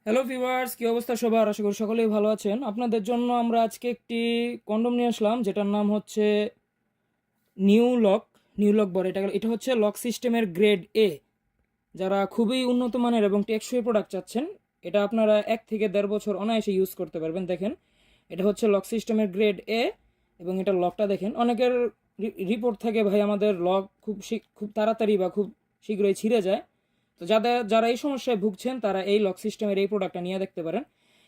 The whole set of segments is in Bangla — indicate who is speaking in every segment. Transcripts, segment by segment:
Speaker 1: হ্যালো ভিউয়ার্স, কি অবস্থা সবার? আশা করি সকলেই ভালো আছেন। আপনাদের জন্য আমরা আজকে একটি কন্ডোম নিয়ে আসলাম, যেটার নাম হচ্ছে নিউ লক। নিউ লক বলে এটা। এটা হচ্ছে লক সিস্টেমের গ্রেড এ। যারা খুবই উন্নত মানের এবং টেকসই প্রোডাক্ট চাচ্ছেন, এটা আপনারা 1 থেকে 1.5 বছর অনায়াসে ইউজ করতে পারবেন। দেখেন, এটা হচ্ছে লক সিস্টেমের গ্রেড এ এবং এটা লকটা দেখেন। অনেকের রিপোর্ট থাকে, ভাই আমাদের লক খুব তাড়াতাড়ি বা খুব শীঘ্রই ছিঁড়ে যায়। তো যারা এই সমস্যায় ভুগছেন তারা এই লক সিস্টেমের এই প্রোডাক্টটা নিয়ে দেখতে পারেন।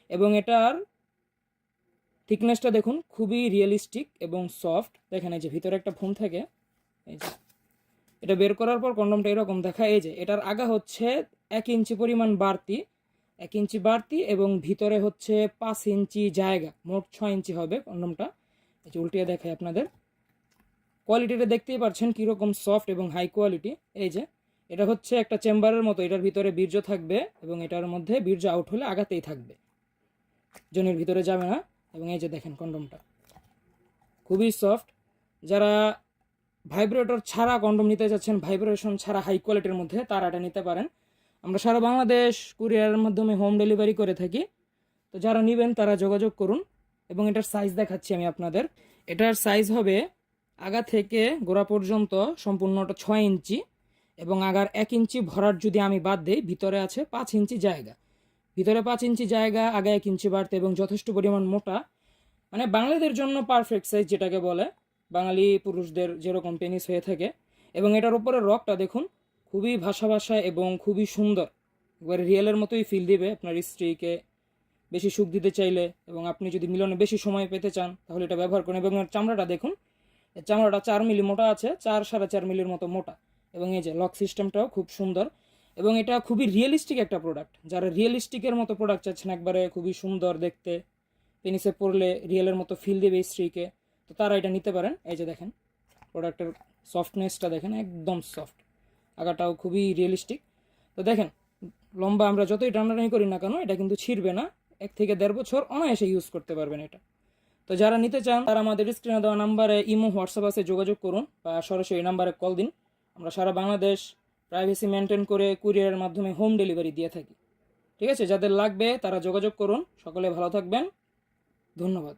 Speaker 1: এবং এটার থিকনেসটা দেখুন, খুবই রিয়েলিস্টিক এবং সফট। দেখেন, এই যে ভিতরে একটা ফোম থাকে, এই যে এটা বের করার পর কন্ডমটা এরকম দেখায়। এই যে এটার আগা হচ্ছে 1 ইঞ্চি পরিমাণ বাড়তি, 1 ইঞ্চি বাড়তি, এবং ভিতরে হচ্ছে 5 ইঞ্চি জায়গা, মোট 6 ইঞ্চি হবে কন্ডমটা। এই যে উল্টিয়ে দেখায় আপনাদের। কোয়ালিটিটা দেখতেই পাচ্ছেন কীরকম সফট এবং হাই কোয়ালিটি। এই যে এটা হচ্ছে একটা চেম্বারের মতো, এটার ভিতরে বীর্য থাকবে এবং এটার মধ্যে বীর্য আউট হলে আগাতেই থাকবে, জনের ভিতরে যাবে না। এবং এই যে দেখেন কন্ডমটা খুবই সফট। যারা ভাইব্রেটর ছাড়া কন্ডম নিতে যাচ্ছেন, ভাইব্রেশন ছাড়া হাই কোয়ালিটির মধ্যে, তারা এটা নিতে পারেন। আমরা সারা বাংলাদেশ কুরিয়ারের মাধ্যমে হোম ডেলিভারি করে থাকি। তো যারা নেবেন তারা যোগাযোগ করুন। এবং এটার সাইজ দেখাচ্ছি আমি আপনাদের। এটার সাইজ হবে আগা থেকে গোড়া পর্যন্ত সম্পূর্ণটা 6 ইঞ্চি, এবং আগার 1 ইঞ্চি ভরাট যদি আমি বাদ দিই, ভিতরে আছে 5 ইঞ্চি জায়গা। ভিতরে 5 ইঞ্চি জায়গা, আগে 1 ইঞ্চি বাড়তে, এবং যথেষ্ট পরিমাণ মোটা। মানে বাঙালিদের জন্য পারফেক্ট সাইজ, যেটাকে বলে বাঙালি পুরুষদের যেরকম পেনিস হয়ে থাকে। এবং এটার উপরে রকটা দেখুন, খুবই ভাসা ভাসা এবং খুবই সুন্দর, একবারে রিয়েলের মতোই ফিল দিবে আপনার স্ত্রীকে বেশি সুখ দিতে চাইলে। এবং আপনি যদি মিলনে বেশি সময় পেতে চান তাহলে এটা ব্যবহার করুন। এবং এর চামড়াটা দেখুন, এর চামড়াটা 4 মিলি মোটা আছে, 4-4.5 মিলির মতো মোটা। এবং এই যে লক সিস্টেমটাও খুব সুন্দর। এবং এটা খুবই রিয়েলিস্টিক একটা প্রোডাক্ট। যারা রিয়েলিস্টিকের মতো প্রোডাক্ট চাচ্ছেন, একবারে খুবই সুন্দর দেখতে, পেনিসে পড়লে রিয়েলের মতো ফিল দেবে স্ত্রীকে, তো তারা এটা নিতে পারেন। এই যে দেখেন প্রোডাক্টের সফটনেসটা দেখেন, একদম সফট। আগাটাও খুবই রিয়েলিস্টিক। তো দেখেন, লম্বা আমরা যতই টানাটানি করি না কেন, এটা কিন্তু ছিঁড়বে না। 1 থেকে 1.5 বছর অনায়াসে ইউজ করতে পারবেন এটা। তো যারা নিতে চান তারা আমাদের স্ক্রিনে দেওয়া নাম্বারে ইমো, হোয়াটসঅ্যাপ আছে, যোগাযোগ করুন, বা সরাসরি এই নাম্বারে কল দিন। আমরা সারা বাংলাদেশ প্রাইভেসি মেনটেন করে কুরিয়ারের মাধ্যমে হোম ডেলিভারি দিয়ে থাকি। ঠিক আছে, যাদের লাগবে তারা যোগাযোগ করুন। সকলে ভালো থাকবেন, ধন্যবাদ।